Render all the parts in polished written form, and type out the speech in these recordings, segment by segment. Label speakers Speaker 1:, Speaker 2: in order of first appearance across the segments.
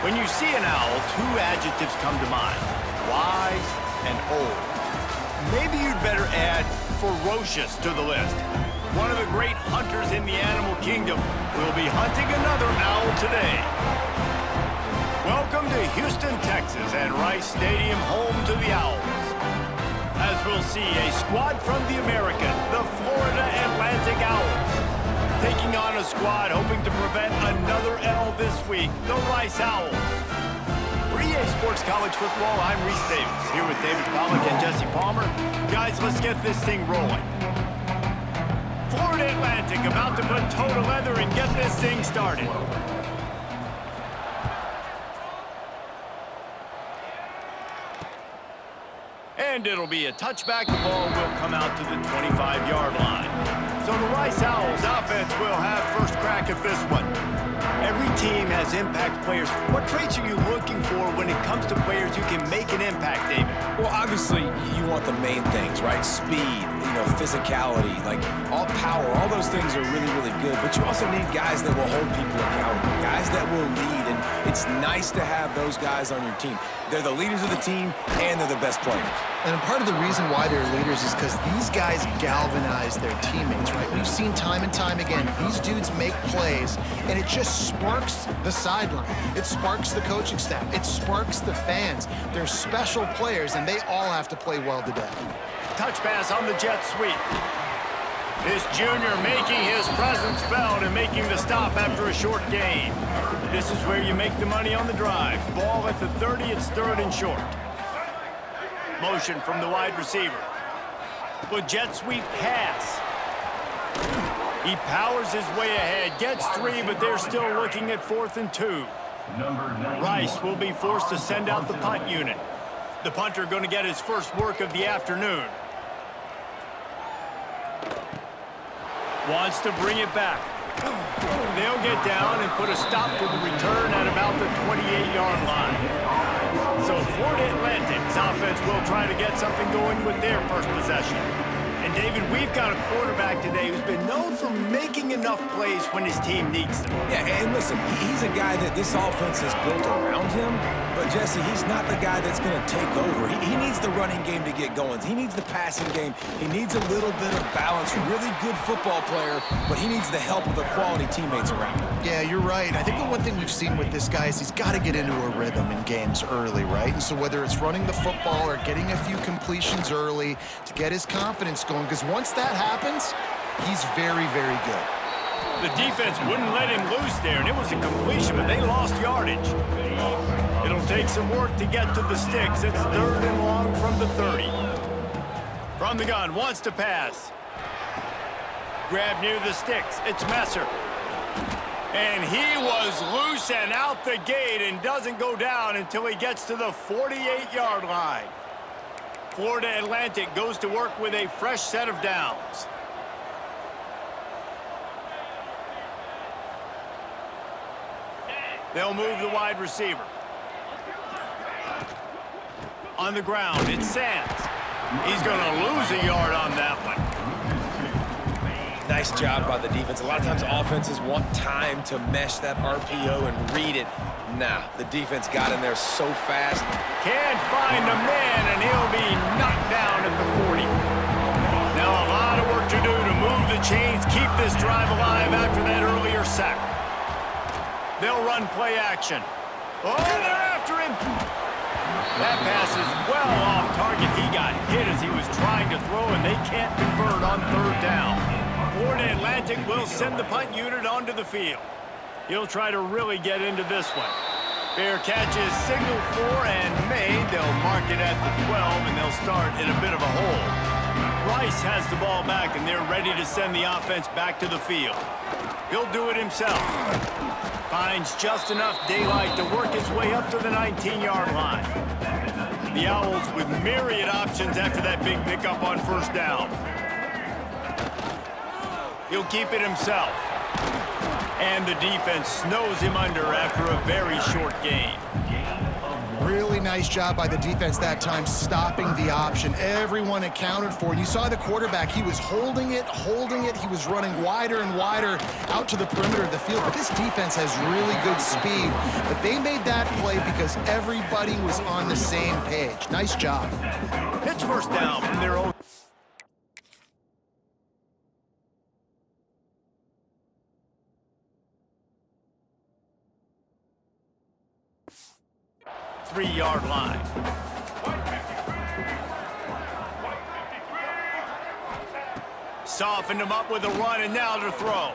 Speaker 1: When you see an owl, two adjectives come to mind: wise and old. Maybe you'd better add ferocious to the list. One of the great hunters in the animal kingdom will be hunting another owl today. Welcome to Houston, Texas, and Rice Stadium, home to the Owls. As we'll see a squad from the American, the Florida Atlantic Owls, taking on a squad hoping to prevent another L this week, the Rice Owls. For EA Sports College Football, I'm Reese Davis, here with David Pollack and Jesse Palmer. Guys, let's get this thing rolling. Florida Atlantic about to put toe to leather and get this thing started. And it'll be a touchback. The ball will come out to the 25-yard line. So the Rice Owls offense will have first crack at this one. Every team has impact players. What traits are you looking for when it comes to players who can make an impact, David?
Speaker 2: Well, obviously, you want the main things, right? Speed, physicality, like all power, all those things are really, really good. But you also need guys that will hold people accountable, guys that will lead. And it's nice to have those guys on your team. They're the leaders of the team, and they're the best players.
Speaker 3: And part of the reason why they're leaders is because these guys galvanize their teammates, right? We've seen time and time again, these dudes make plays, and it just sparks the sideline. It sparks the coaching staff. It sparks the fans. They're special players, and they all have to play well today.
Speaker 1: Touch pass on the jet sweep. This junior making his presence felt and making the stop after a short gain. This is where you make the money on the drive. Ball at the 30, it's third and short. Motion from the wide receiver. With jet sweep pass. He powers his way ahead, gets three, but they're still looking at 4th and 2. Rice will be forced to send out the punt unit. The punter going to get his first work of the afternoon. Wants to bring it back. They'll get down and put a stop to the return at about the 28-yard line. So Florida Atlantic's offense will try to get something going with their first possession. And David, we've got a quarterback today who's been known for making enough plays when his team needs them.
Speaker 2: Yeah, and listen, he's a guy that this offense is built around him. But, Jesse, he's not the guy that's going to take over. He needs the running game to get going. He needs the passing game. He needs a little bit of balance. Really good football player, but he needs the help of the quality teammates around him.
Speaker 3: Yeah, you're right. I think the one thing we've seen with this guy is he's got to get into a rhythm in games early, right? And so whether it's running the football or getting a few completions early to get his confidence going, because once that happens, he's very, very good.
Speaker 1: The defense wouldn't let him loose there, and it was a completion, but they lost yardage. It'll take some work to get to the sticks. It's 3rd and long from the 30. From the gun, wants to pass. Grab near the sticks. It's Messer. And he was loose and out the gate and doesn't go down until he gets to the 48-yard line. Florida Atlantic goes to work with a fresh set of downs. They'll move the wide receiver. On the ground, it's Sands. He's going to lose a yard on that one.
Speaker 2: Nice job by the defense. A lot of times offenses want time to mesh that RPO and read it. Nah, the defense got in there so fast.
Speaker 1: Can't find the man, and he'll be knocked down at the 40. Now a lot of work to do to move the chains, keep this drive alive after that earlier sack. They'll run play action. Oh, they're after him. That pass is well off target. He got hit as he was trying to throw, and they can't convert on third down. Florida Atlantic will send the punt unit onto the field. He'll try to really get into this one. Fair catch is signaled for and made. They'll mark it at the 12, and they'll start in a bit of a hole. Rice has the ball back, and they're ready to send the offense back to the field. He'll do it himself. Finds just enough daylight to work his way up to the 19-yard line. The Owls with myriad options after that big pickup on first down. He'll keep it himself. And the defense snows him under after a very short gain.
Speaker 3: Really nice job by the defense that time, stopping the option. Everyone accounted for it. You saw the quarterback. He was holding it. He was running wider and wider out to the perimeter of the field. But this defense has really good speed. But they made that play because everybody was on the same page. Nice job.
Speaker 1: It's first down from their own. Three-yard line. Softened him up with a run, and now to throw.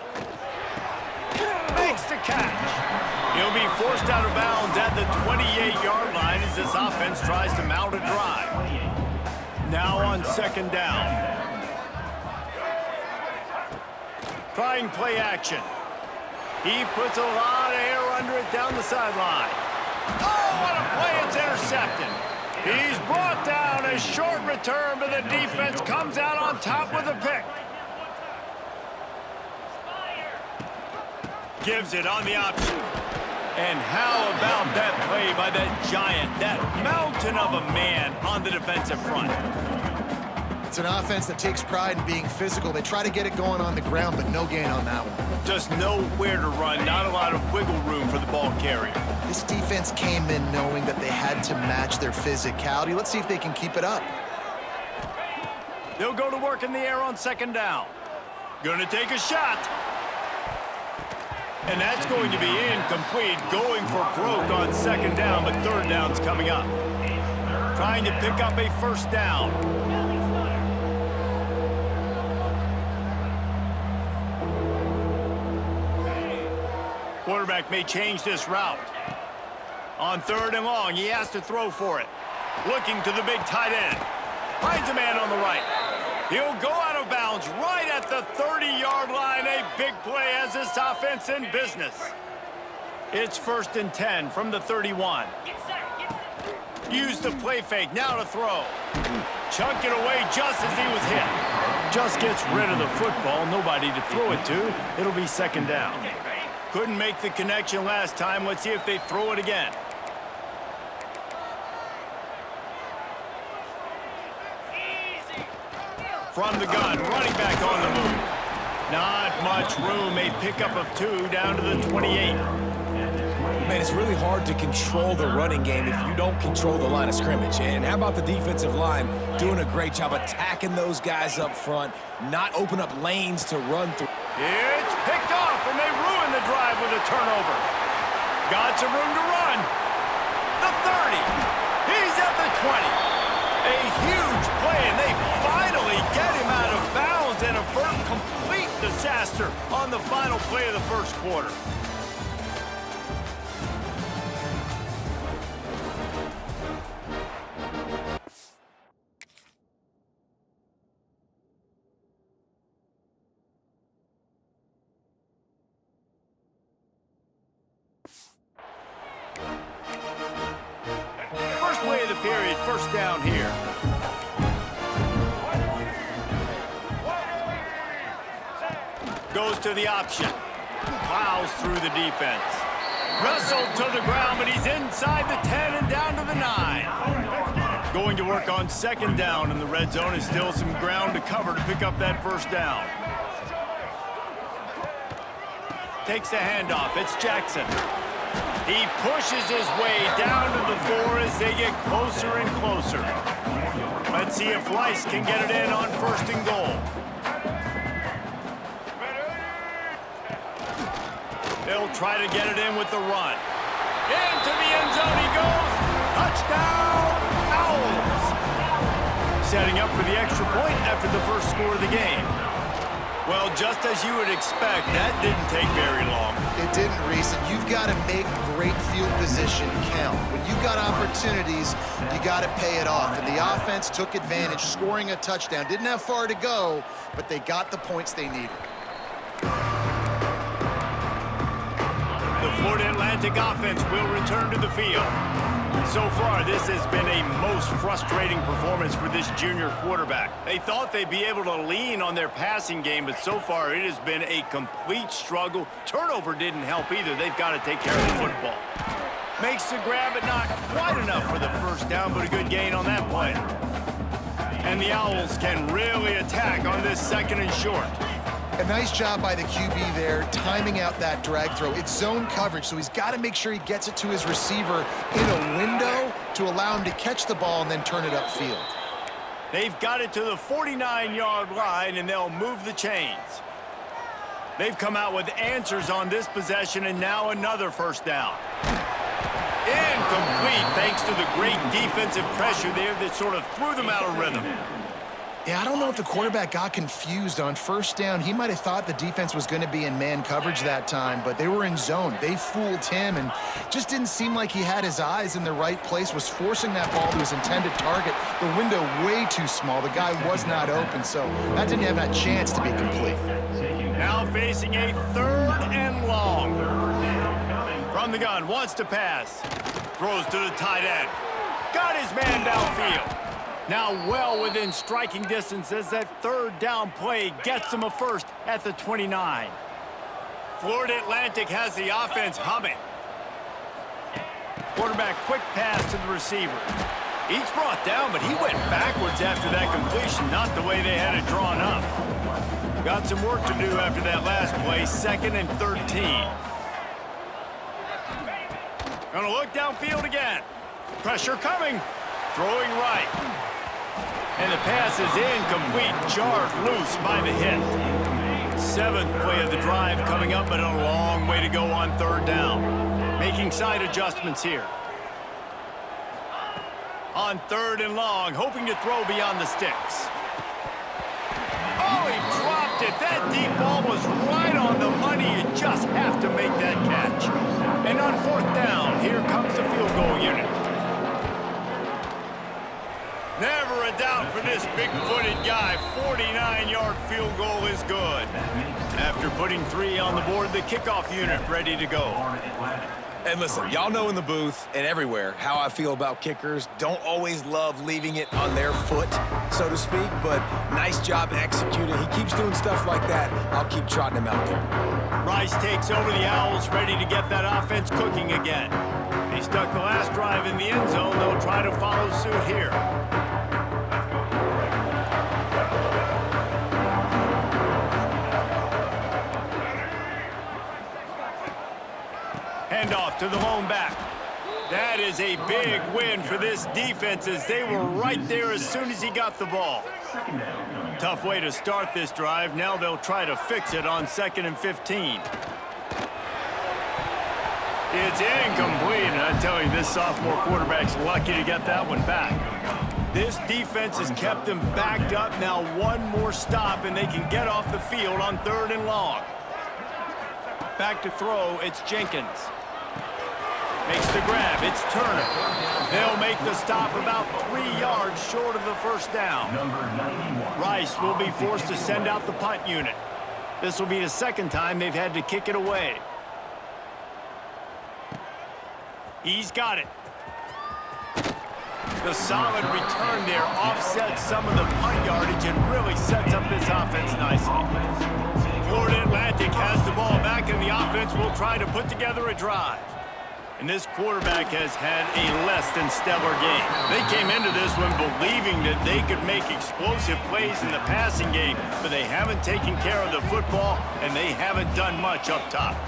Speaker 1: Makes the catch. He'll be forced out of bounds at the 28-yard line as this offense tries to mount a drive. Now on second down. Trying play action. He puts a lot of air under it down the sideline. Oh, what a play, it's intercepted. He's brought down. A short return, but the defense comes out on top with a pick. Gives it on the option. And how about that play by that giant, that mountain of a man on the defensive front?
Speaker 3: It's an offense that takes pride in being physical. They try to get it going on the ground, but no gain on that one.
Speaker 1: Just nowhere to run, not a lot of wiggle room for the ball carrier.
Speaker 3: This defense came in knowing that they had to match their physicality. Let's see if they can keep it up.
Speaker 1: They'll go to work in the air on second down. Gonna take a shot. And that's going to be incomplete, going for broke on second down, but third down's coming up. Trying to pick up a first down. Quarterback may change this route. On third and long, he has to throw for it. Looking to the big tight end. Finds a man on the right. He'll go out of bounds right at the 30-yard line. A big play as this offense in business. It's first and 10 from the 31. Use the play fake, now to throw. Chunk it away just as he was hit. Just gets rid of the football, nobody to throw it to. It'll be second down. Couldn't make the connection last time. Let's see if they throw it again. From the gun, running back on the move. Not much room, a pickup of 2 down to the 28.
Speaker 2: Man, it's really hard to control the running game if you don't control the line of scrimmage. And how about the defensive line doing a great job attacking those guys up front, not open up lanes to run through.
Speaker 1: It's picked off, and they ruin the drive with a turnover. Got some room to run. The 30. He's at the 20. A huge play, and they finally get him out of bounds and avert complete disaster on the final play of the first quarter. First play of the period, first down here. Goes to the option. Plows through the defense. Wrestled to the ground, but he's inside the 10 and down to the 9. Going to work on second down in the red zone, and still some ground to cover to pick up that first down. Takes the handoff. It's Jackson. He pushes his way down to the 4 as they get closer and closer. Let's see if Rice can get it in on first and goal. They'll try to get it in with the run. Into the end zone he goes. Touchdown, Owls. Setting up for the extra point after the first score of the game. Well, just as you would expect, that didn't take very long.
Speaker 3: It didn't, Reese, and you've got to make great field position count. When you've got opportunities, you got to pay it off. And the offense took advantage, scoring a touchdown. Didn't have far to go, but they got the points they needed.
Speaker 1: The Florida Atlantic offense will return to the field. So far, this has been a most frustrating performance for this junior quarterback. They thought they'd be able to lean on their passing game, but so far it has been a complete struggle. Turnover didn't help either. They've got to take care of the football. Makes the grab, but not quite enough for the first down, but a good gain on that play. And the Owls can really attack on this second and short.
Speaker 3: A nice job by the QB there, timing out that drag throw. It's zone coverage, so he's got to make sure he gets it to his receiver in a window to allow him to catch the ball and then turn it upfield.
Speaker 1: They've got it to the 49-yard line, and they'll move the chains. They've come out with answers on this possession, and now another first down. Incomplete, thanks to the great defensive pressure there that sort of threw them out of rhythm.
Speaker 3: Yeah, I don't know if the quarterback got confused on first down. He might have thought the defense was going to be in man coverage that time, but they were in zone. They fooled him and just didn't seem like he had his eyes in the right place, was forcing that ball to his intended target. The window way too small. The guy was not open, so that didn't have that chance to be complete.
Speaker 1: Now facing a third and long. From the gun, wants to pass. Throws to the tight end. Got his man downfield. Now well within striking distance as that third down play gets him a first at the 29. Florida Atlantic has the offense humming. Quarterback quick pass to the receiver. He's brought down, but he went backwards after that completion, not the way they had it drawn up. Got some work to do after that last play, 2nd and 13. Gonna look downfield again. Pressure coming. Throwing right. And the pass is incomplete, jarred loose by the hit. 7th play of the drive coming up, but a long way to go on third down. Making side adjustments here. On 3rd and long, hoping to throw beyond the sticks. Oh, he dropped it. That deep ball was right on the money. You just have to make that catch. And on 4th down, here comes the field goal unit. Never a doubt for this big-footed guy. 49-yard field goal is good. After putting 3 on the board, the kickoff unit ready to go.
Speaker 2: And listen, y'all know in the booth and everywhere how I feel about kickers. Don't always love leaving it on their foot, so to speak, but nice job executing. He keeps doing stuff like that. I'll keep trotting him out there.
Speaker 1: Rice takes over the Owls, ready to get that offense cooking again. They stuck the last drive in the end zone. They'll try to follow suit here. Handoff to the lone back. That is a big win for this defense as they were right there as soon as he got the ball. Tough way to start this drive. Now they'll try to fix it on 2nd and 15. It's incomplete, and I tell you, this sophomore quarterback's lucky to get that one back. This defense has kept them backed up. Now one more stop, and they can get off the field on 3rd and long. Back to throw, it's Jenkins. Makes the grab, it's Turner. They'll make the stop about 3 yards short of the first down. Rice will be forced to send out the punt unit. This will be the 2nd time they've had to kick it away. He's got it. The solid return there offsets some of the punt yardage and really sets up this offense nicely. Florida Atlantic has the ball back, and the offense will try to put together a drive. And this quarterback has had a less than stellar game. They came into this one believing that they could make explosive plays in the passing game, but they haven't taken care of the football, and they haven't done much up top.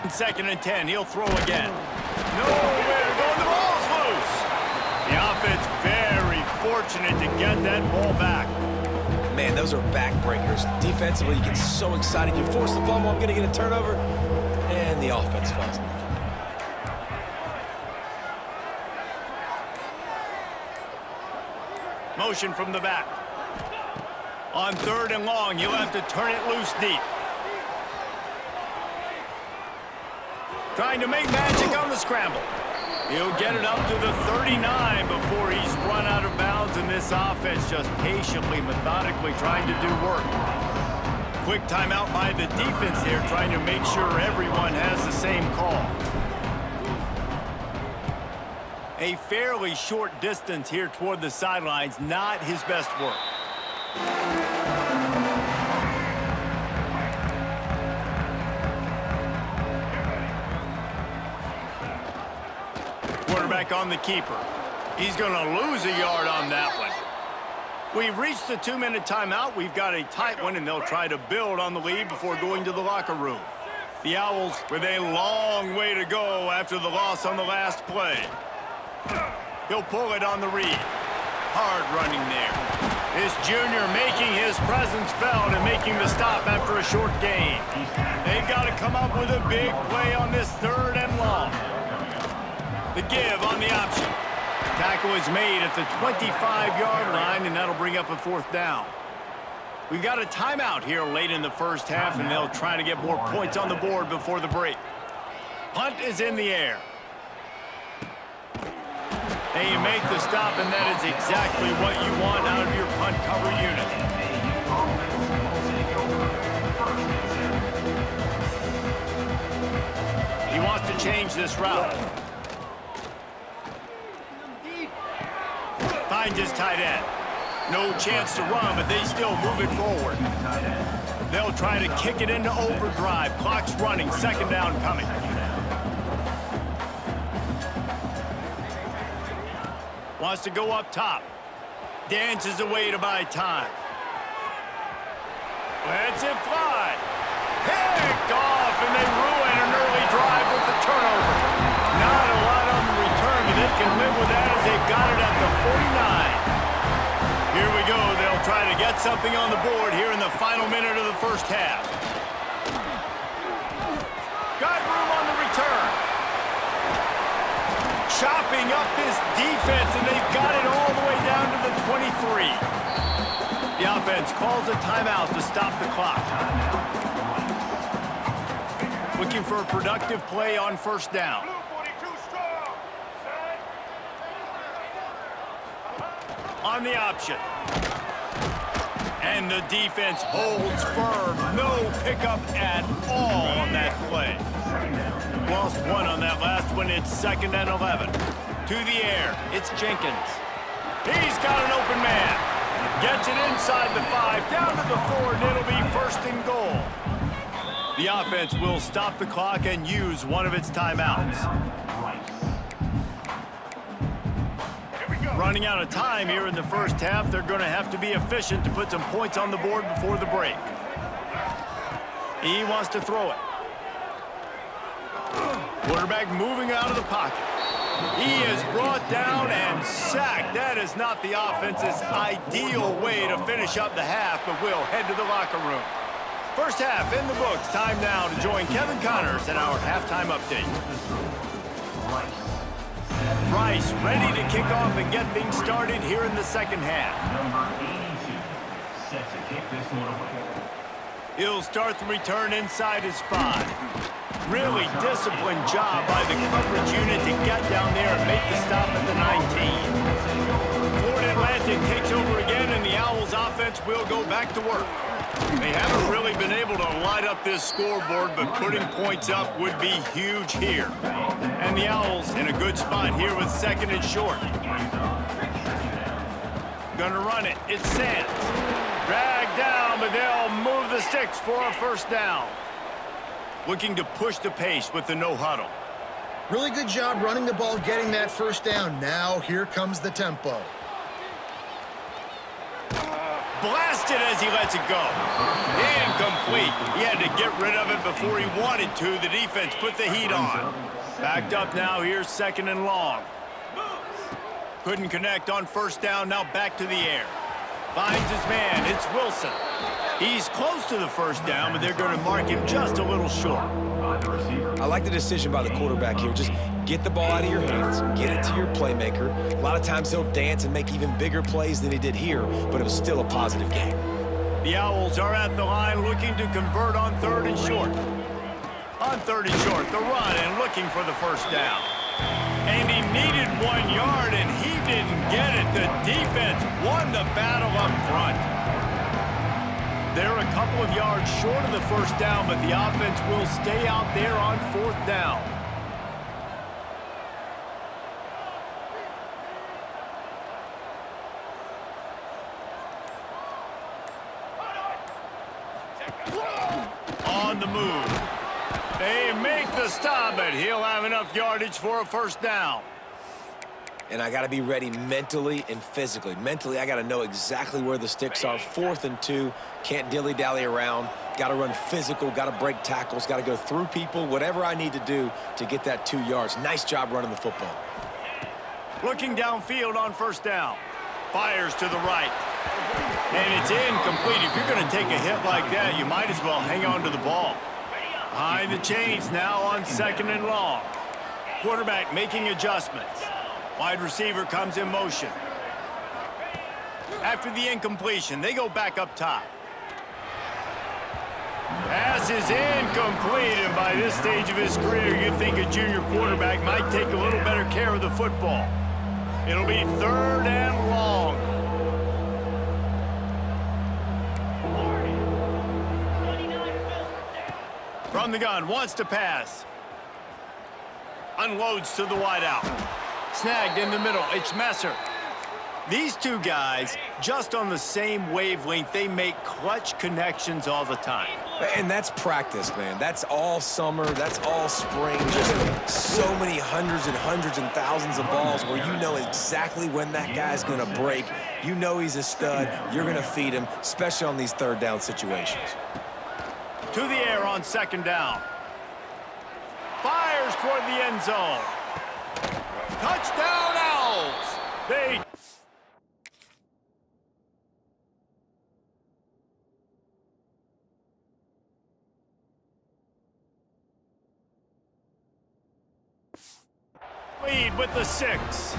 Speaker 1: 2nd and 10, he'll throw again. Nowhere to go, the ball's loose. The offense very fortunate to get that ball back.
Speaker 2: Man, those are backbreakers. Defensively, you get so excited. You force the fumble, I'm going to get a turnover, and the offense falls in.
Speaker 1: Motion from the back. On 3rd and long, you'll have to turn it loose deep. Trying to make magic on the scramble. He'll get it up to the 39 before he's run out of bounds, and this offense just patiently, methodically trying to do work. Quick timeout by the defense here, trying to make sure everyone has the same call. A fairly short distance here toward the sidelines, not his best work. Quarterback on the keeper. He's going to lose a yard on that one. We've reached the 2-minute timeout. We've got a tight one, and they'll try to build on the lead before going to the locker room. The Owls with a long way to go after the loss on the last play. He'll pull it on the read. Hard running there. This junior making his presence felt and making the stop after a short gain. They've got to come up with a big play on this 3rd and long. The give on the option. Tackle is made at the 25-yard line, and that'll bring up a 4th down. We've got a timeout here late in the first half, and they'll try to get more points on the board before the break. Punt is in the air. And you make the stop, and that is exactly what you want out of your punt cover unit. He wants to change this route. Finds his tight end. No chance to run, but they still move it forward. They'll try to kick it into overdrive. Clock's running. 2nd down coming. Wants to go up top. Dances away to buy time. Lets it fly. Picked off, and they ruin an early drive with the turnover. Not a lot on the return, but they can live with that as they've got it at the 49. Here we go. They'll try to get something on the board here in the final minute of the first half. Got room on the return. Chopping up this defense, and they've got it all the way down to the 23. The offense calls a timeout to stop the clock. Looking for a productive play on 1st down. On the option. And the defense holds firm. No pickup at all on that play. Lost one on that last one. It's 2nd and 11. To the air. It's Jenkins. He's got an open man. Gets it inside the 5. Down to the 4, and it'll be 1st and goal. The offense will stop the clock and use one of its timeouts. Running out of time here in the first half. They're going to have to be efficient to put some points on the board before the break. He wants to throw it. Quarterback moving out of the pocket. He is brought down and sacked. That is not the offense's ideal way to finish up the half, but we'll head to the locker room. First half in the books. Time now to join Kevin Connors in our halftime update. Rice ready to kick off and get things started here in the 2nd half.
Speaker 4: Set to kick this one away.
Speaker 1: He'll start the return inside his 5. Really disciplined job by the coverage unit to get down there and make the stop at the 19. Florida Atlantic takes over again, and the Owls offense will go back to work. They haven't really been able to light up this scoreboard, but putting points up would be huge here. And the Owls in a good spot here with 2nd and short. Gonna run it. It's Sands. Dragged down, but they'll move the sticks for a 1st down. Looking to push the pace with the no huddle.
Speaker 3: Really good job running the ball, getting that first down. Now here comes the tempo.
Speaker 1: Blasted as he lets it go. Incomplete. He had to get rid of it before he wanted to. The defense put the heat on. Backed up now. Here's 2nd and long. Couldn't connect on first down. Now back to the air. Finds his man. It's Wilson. He's close to the first down, but they're going to mark him just a little short.
Speaker 2: I like the decision by the quarterback here. Just get the ball out of your hands, get it to your playmaker. A lot of times he'll dance and make even bigger plays than he did here, but it was still a positive game.
Speaker 1: The Owls are at the line looking to convert on 3rd and short. On 3rd and short, the run and looking for the first down. And he needed 1 yard, and he didn't get it. The defense won the battle up front. They're a couple of yards short of the first down, but the offense will stay out there on 4th down. On the move. They make the stop, but he'll have enough yardage for a first down.
Speaker 2: And I got to be ready mentally and physically. Mentally, I got to know exactly where the sticks are. 4th and 2, can't dilly-dally around. Got to run physical, got to break tackles, got to go through people, whatever I need to do to get that 2 yards. Nice job running the football.
Speaker 1: Looking downfield on first down. Fires to the right. And it's incomplete. If you're going to take a hit like that, you might as well hang on to the ball. Behind the chains now on 2nd and long. Quarterback making adjustments. Wide receiver comes in motion. After the incompletion, they go back up top. Pass is incomplete, and by this stage of his career, you'd think a junior quarterback might take a little better care of the football. It'll be 3rd and long. From the gun, wants to pass. Unloads to the wideout. Snagged in the middle, it's Messer. These two guys, just on the same wavelength, they make clutch connections all the time.
Speaker 2: And that's practice, man. That's all summer. That's all spring. Just so many hundreds and thousands of balls where you know exactly when that guy's going to break. You know he's a stud. You're going to feed him, especially on these 3rd down situations.
Speaker 1: To the air on 2nd down. Fires toward the end zone. Touchdown, Owls! They... lead with the 6.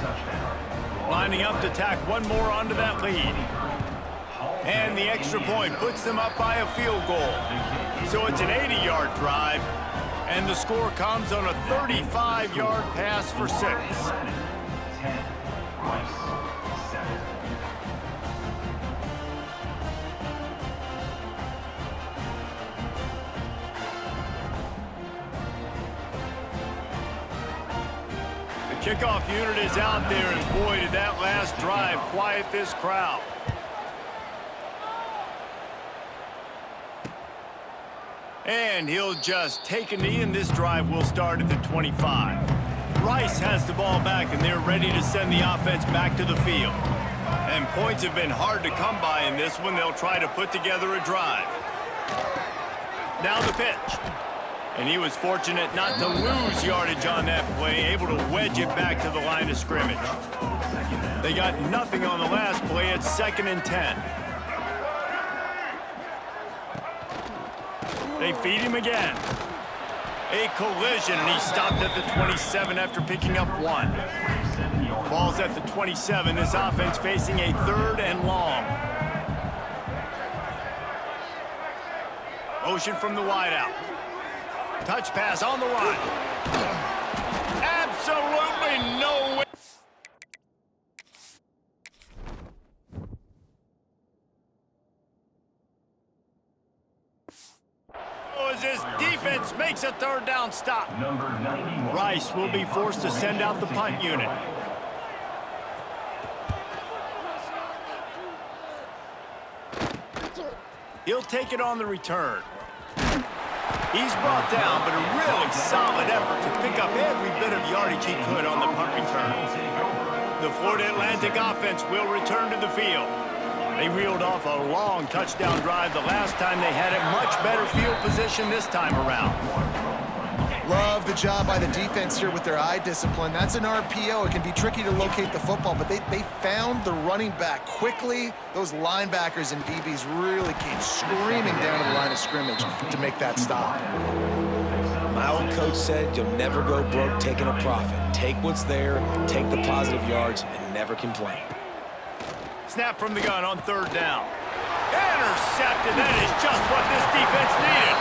Speaker 1: Lining up to tack one more onto that lead. And the extra point puts them up by a field goal. So it's an 80-yard drive, and the score comes on a 35-yard pass for 6.
Speaker 4: 10, Rice, 7.
Speaker 1: The kickoff unit is out there, and boy, did that last drive quiet this crowd. And he'll just take a knee, and this drive will start at the 25. Rice has the ball back, and they're ready to send the offense back to the field. And points have been hard to come by in this one. They'll try to put together a drive. Now the pitch. And he was fortunate not to lose yardage on that play, able to wedge it back to the line of scrimmage. They got nothing on the last play. It's 2nd and 10. They feed him again. A collision, and he stopped at the 27 after picking up 1. Ball's at the 27. This offense facing a 3rd and long. Motion from the wideout. Touch pass on the run. Absolutely no way. As this defense makes a 3rd down stop.
Speaker 4: Number 91.
Speaker 1: Rice will be forced to send out the punt unit. He'll take it on the return. He's brought down, but a really solid effort to pick up every bit of yardage he could on the punt return. The Florida Atlantic offense will return to the field. They reeled off a long touchdown drive the last time they had it. Much better field position this time around.
Speaker 3: Love the job by the defense here with their eye discipline. That's an RPO. It can be tricky to locate the football, but they found the running back quickly. Those linebackers and DBs really came screaming down to the line of scrimmage to make that stop.
Speaker 2: My old coach said you'll never go broke taking a profit. Take what's there, take the positive yards, and never complain.
Speaker 1: Snap from the gun on third down. Intercepted. That is just what this defense needed.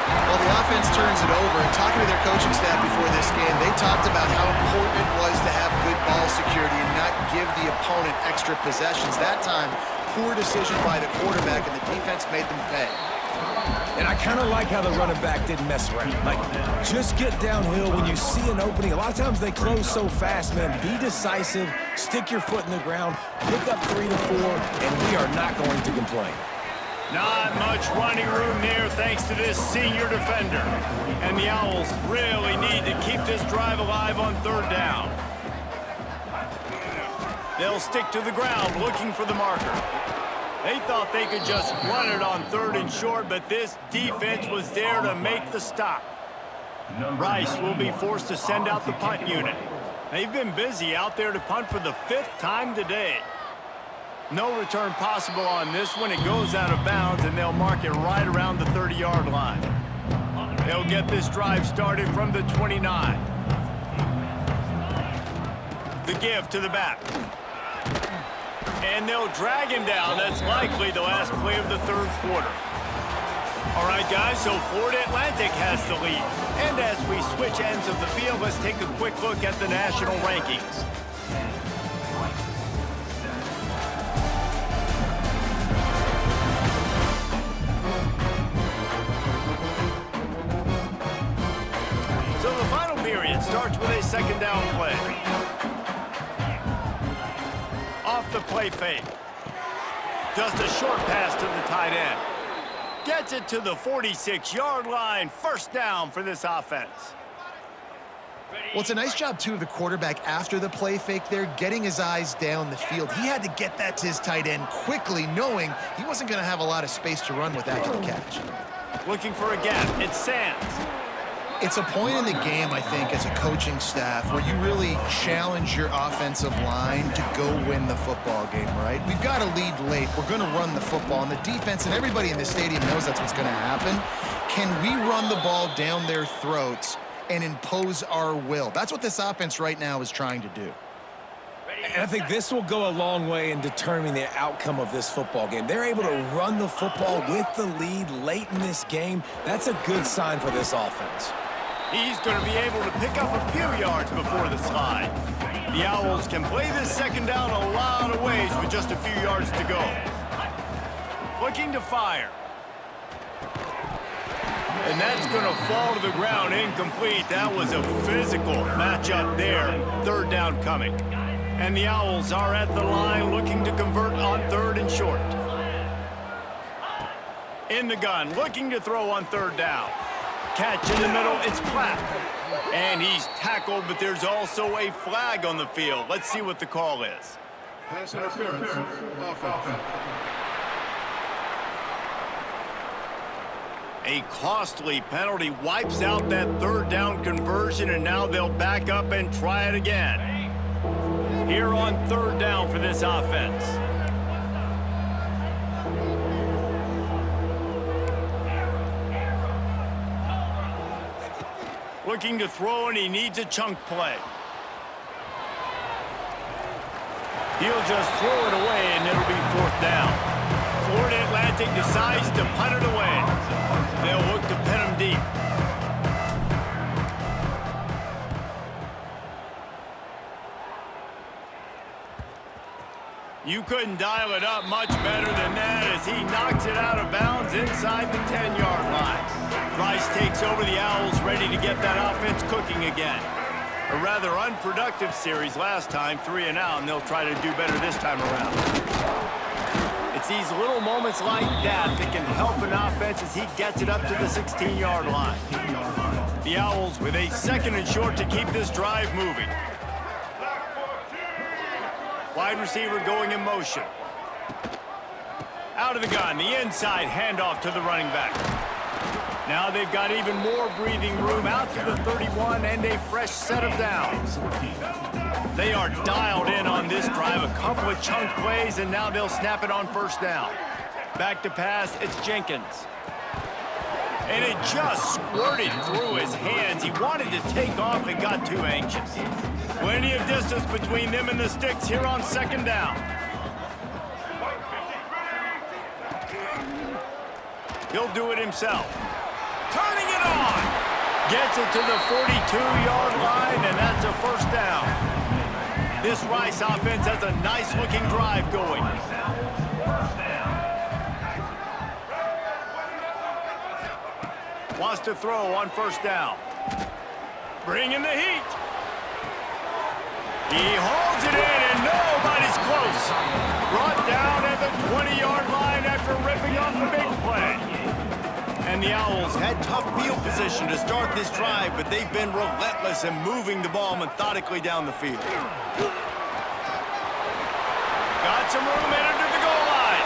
Speaker 3: Well, the offense turns it over, and talking to their coaching staff before this game, they talked about how important it was to have good ball security and not give the opponent extra possessions. That time, poor decision by the quarterback, and the defense made them pay.
Speaker 2: And I kind of like how the running back didn't mess around. Like, just get downhill when you see an opening. A lot of times they close so fast, man. Be decisive, stick your foot in the ground, pick up 3 to 4, and we are not going to complain.
Speaker 1: Not much running room there thanks to this senior defender. And the Owls really need to keep this drive alive on third down. They'll stick to the ground looking for the marker. They thought they could just run it on third and short, but this defense was there to make the stop. Rice will be forced to send out the punt unit. They've been busy out there to punt for the 5th time today. No return possible on this one. It goes out of bounds, and they'll mark it right around the 30-yard line. They'll get this drive started from the 29. The give to the back. And they'll drag him down. That's likely the last play of the third quarter. All right, guys, so Florida Atlantic has the lead. And as we switch ends of the field, let's take a quick look at the national rankings. So the final period starts with a second down play. Off the play fake. Just a short pass to the tight end. Gets it to the 46-yard line. First down for this offense.
Speaker 3: Well, it's a nice job, too, of the quarterback after the play fake there, getting his eyes down the field. He had to get that to his tight end quickly, knowing he wasn't going to have a lot of space to run with after the catch.
Speaker 1: Looking for a gap. It's Sands.
Speaker 3: It's a point in the game, I think, as a coaching staff where you really challenge your offensive line to go win the football game, right? We've got to lead late. We're going to run the football, and the defense and everybody in the stadium knows that's what's going to happen. Can we run the ball down their throats and impose our will? That's what this offense right now is trying to do.
Speaker 2: And I think this will go a long way in determining the outcome of this football game. They're able to run the football with the lead late in this game. That's a good sign for this offense.
Speaker 1: He's going to be able to pick up a few yards before the slide. The Owls can play this second down a lot of ways with just a few yards to go. Looking to fire. And that's going to fall to the ground incomplete. That was a physical matchup there. Third down coming. And the Owls are at the line looking to convert on third and short. In the gun, looking to throw on third down. Catch in the middle, it's Platt. And he's tackled, but there's also a flag on the field. Let's see what the call is.
Speaker 5: Pass interference. Offense.
Speaker 1: A costly penalty wipes out that third down conversion, and now they'll back up and try it again. Here on third down for this offense. Looking to throw, and he needs a chunk play. He'll just throw it away, and it'll be fourth down. Florida Atlantic decides to punt it away. They'll look to pin him deep. You couldn't dial it up much better than that as he knocks it out of bounds inside the 10-yard line. Rice takes over. The Owls ready to get that offense cooking again. A rather unproductive series last time, 3 and out, and they'll try to do better this time around. It's these little moments like that that can help an offense as he gets it up to the 16-yard line. The Owls with a 2nd and short to keep this drive moving. Wide receiver going in motion. Out of the gun, the inside handoff to the running back. Now they've got even more breathing room out to the 31 and a fresh set of downs. They are dialed in on this drive, a couple of chunk plays, and now they'll snap it on 1st down. Back to pass, it's Jenkins. And it just squirted through his hands. He wanted to take off and got too anxious. Plenty of distance between them and the sticks here on 2nd down. He'll do it himself. Turning it on. Gets it to the 42-yard line, and that's a 1st down. This Rice offense has a nice-looking drive going. Wants to throw on 1st down. Bringing the heat. He holds it in, and nobody's close. Brought down at the 20-yard line after ripping off the big play. And the Owls had tough field position to start this drive, but they've been relentless in moving the ball methodically down the field. Got some room headed to the goal line.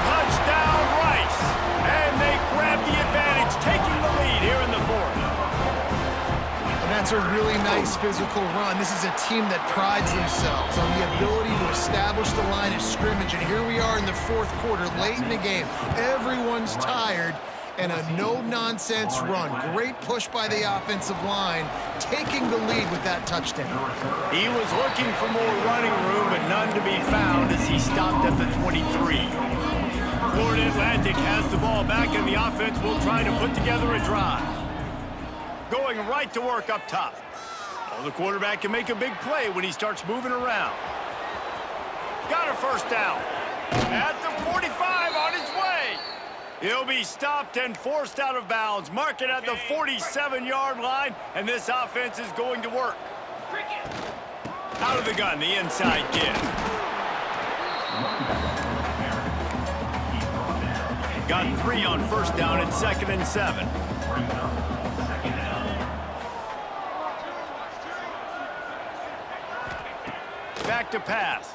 Speaker 1: Touchdown, Rice. And they grab the advantage, taking the lead here in the 4th.
Speaker 3: And that's a really nice physical run. This is a team that prides themselves on the ability to establish the line of scrimmage. And here we are in the 4th quarter, late in the game. Everyone's tired. And a no-nonsense run. Great push by the offensive line, taking the lead with that touchdown.
Speaker 1: He was looking for more running room, but none to be found as he stopped at the 23. Florida Atlantic has the ball back, and the offense will try to put together a drive. Going right to work up top. Oh, the quarterback can make a big play when he starts moving around. Got a 1st down. At the 45 on his way. He'll be stopped and forced out of bounds. Mark it at the 47-yard line, and this offense is going to work. Out of the gun, the inside give. Got 3 on 1st down and 2nd and 7. Back to pass.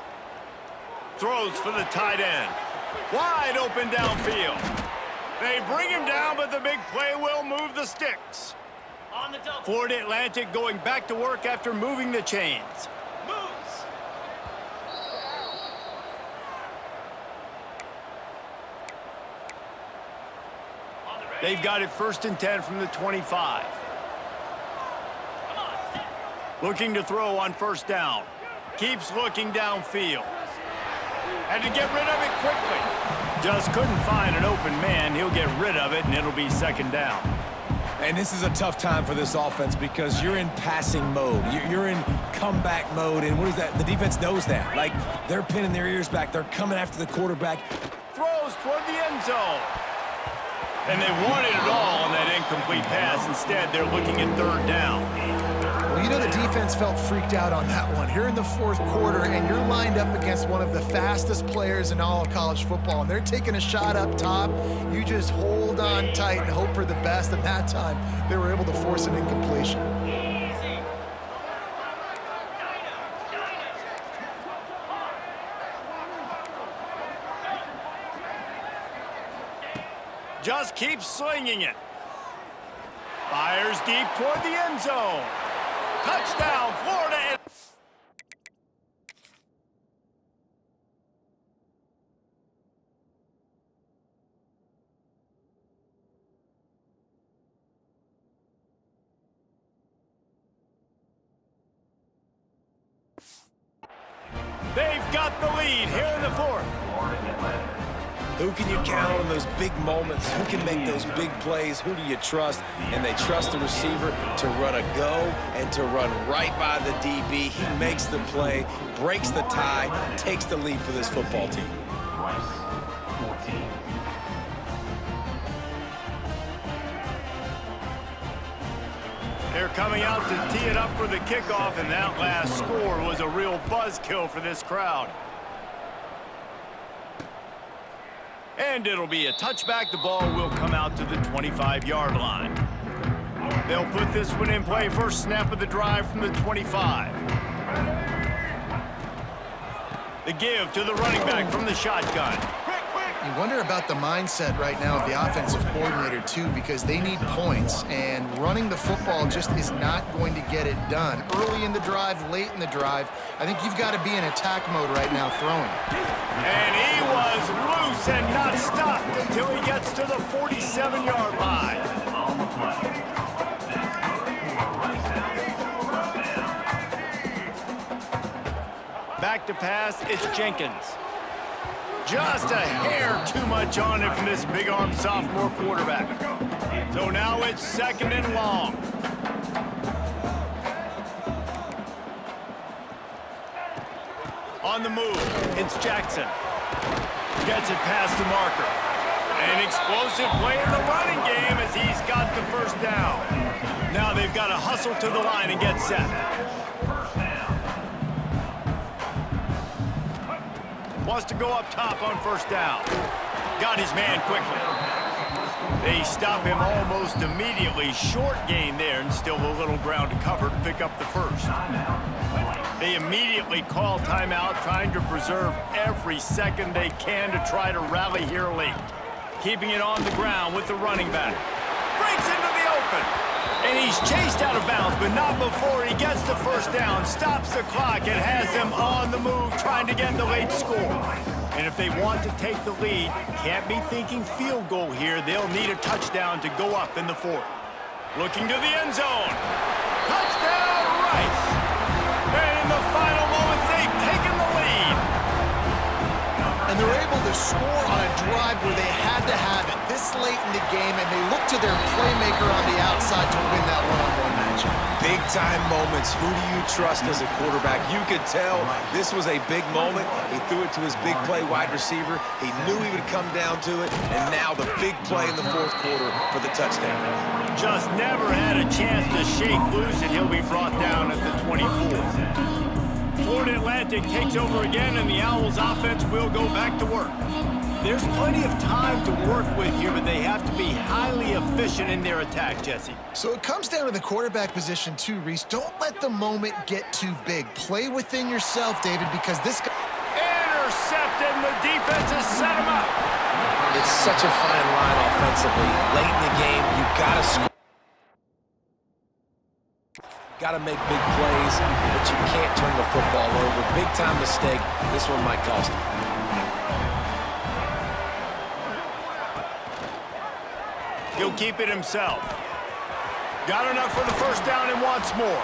Speaker 1: Throws for the tight end. Wide open downfield. They bring him down, but the big play will move the sticks. Florida Atlantic going back to work after moving the chains. Moves. They've got it 1st and 10 from the 25. Looking to throw on 1st down. Keeps looking downfield. Had to get rid of it quickly. Just couldn't find an open man. He'll get rid of it, and it'll be 2nd down.
Speaker 2: And this is a tough time for this offense because you're in passing mode. You're in comeback mode, and what is that? The defense knows that. Like, they're pinning their ears back. They're coming after the quarterback.
Speaker 1: Throws toward the end zone. And they wanted it all on that incomplete pass. Instead, they're looking at 3rd down.
Speaker 3: Well, you know, the defense felt freaked out on that one. Here in the 4th quarter, and you're lined up against one of the fastest players in all of college football, and they're taking a shot up top. You just hold on tight and hope for the best, and that time they were able to force an incompletion.
Speaker 1: Just keeps slinging it. Fires deep toward the end zone. Touchdown, Florida. They've got the lead here in the 4th.
Speaker 2: Who can you count on those big moments? Who can make those big plays? Who do you trust? And they trust the receiver to run a go and to run right by the DB. He makes the play, breaks the tie, takes the lead for this football team.
Speaker 4: Rice, 14.
Speaker 1: They're coming out to tee it up for the kickoff, and that last score was a real buzzkill for this crowd. And it'll be a touchback. The ball will come out to the 25-yard line. They'll put this one in play. First snap of the drive from the 25. The give to the running back from the shotgun.
Speaker 3: You wonder about the mindset right now of the offensive coordinator, too, because they need points, and running the football just is not going to get it done. Early in the drive, late in the drive, I think you've got to be in attack mode right now throwing.
Speaker 1: And he was loose and not stopped until he gets to the 47-yard line. Back to pass, it's Jenkins. Just a hair too much on it from this big-arm sophomore quarterback. So now it's 2nd and long. On the move, it's Jackson. Gets it past the marker. An explosive play in the running game as he's got the first down. Now they've got to hustle to the line and get set. Wants to go up top on first down. Got his man quickly. They stop him almost immediately. Short gain there and still a little ground to cover to pick up the first. They immediately call timeout, trying to preserve every second they can to try to rally here late. Keeping it on the ground with the running back. Breaks into the open. And he's chased out of bounds, but not before he gets the first down, stops the clock, and has them on the move trying to get the late score. And if they want to take the lead, can't be thinking field goal here. They'll need a touchdown to go up in the fourth. Looking to the end zone. Touchdown, Rice. And in the final moments, they've taken the lead.
Speaker 3: And they're able to score on a drive where they had to have it this late in the game, and they look to their playmaker on the outside to win that one-on-one matchup.
Speaker 2: Big-time moments. Who do you trust as a quarterback? You could tell this was a big moment. He threw it to his big play wide receiver. He knew he would come down to it, and now the big play in the fourth quarter for the touchdown.
Speaker 1: Just never had a chance to shake loose, and he'll be brought down at the 24. Florida Atlantic takes over again, and the Owls offense will go back to work. There's plenty of time to work with here, but they have to be highly efficient in their attack, Jesse.
Speaker 3: So it comes down to the quarterback position too, Reese. Don't let the moment get too big. Play within yourself, David, because this guy...
Speaker 1: Intercepted, and the defense has set him up.
Speaker 2: It's such a fine line offensively. Late in the game, you gotta score. Gotta make big plays, but you can't turn the football over. Big-time mistake. This one might cost him.
Speaker 1: He'll keep it himself. Got enough for the first down and wants more.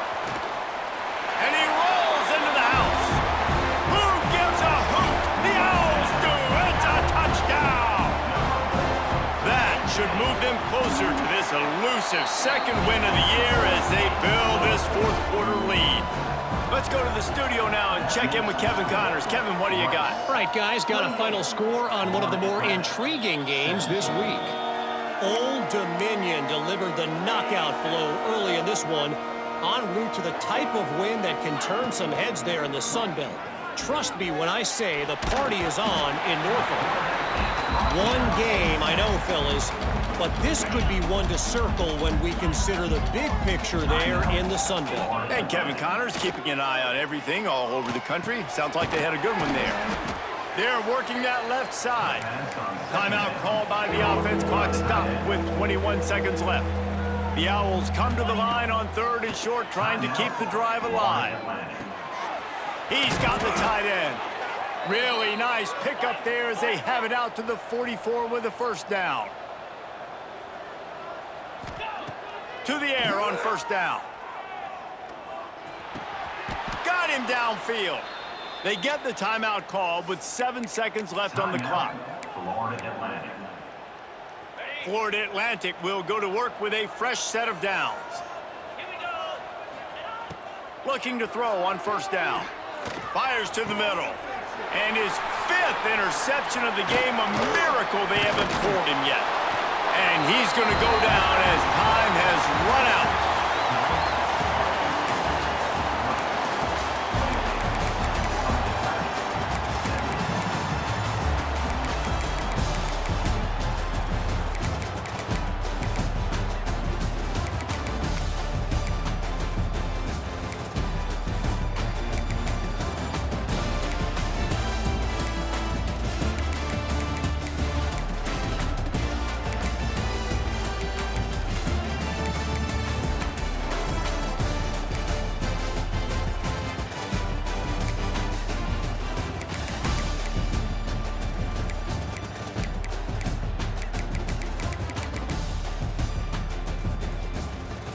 Speaker 1: And he rolls into the house. Who gives a hoot? The Owls do. It's a touchdown. That should move them closer to this elusive second win of the year as they build this fourth quarter lead. Let's go to the studio now and check in with Kevin Connors. Kevin, what do you got?
Speaker 6: All right, guys, got a final score on one of the more intriguing games this week. Old Dominion delivered the knockout blow early in this one, en route to the type of win that can turn some heads there in the Sun Belt. Trust me when I say the party is on in Norfolk. One game, I know, fellas, but this could be one to circle when we consider the big picture there in the Sun Belt.
Speaker 1: And Kevin Connors keeping an eye on everything all over the country. Sounds like they had a good one there. They're working that left side. Timeout called by the offense. Clock stopped with 21 seconds left. The Owls come to the line on 3rd and short, trying to keep the drive alive. He's got the tight end. Really nice pickup there as they have it out to the 44 with a first down. To the air on first down. Got him downfield. They get the timeout called with 7 seconds left on the clock. Florida Atlantic will go to work with a fresh set of downs. Looking to throw on first down. Fires to the middle. And his 5th interception of the game, a miracle they haven't pulled him yet. And he's going to go down as time has run out.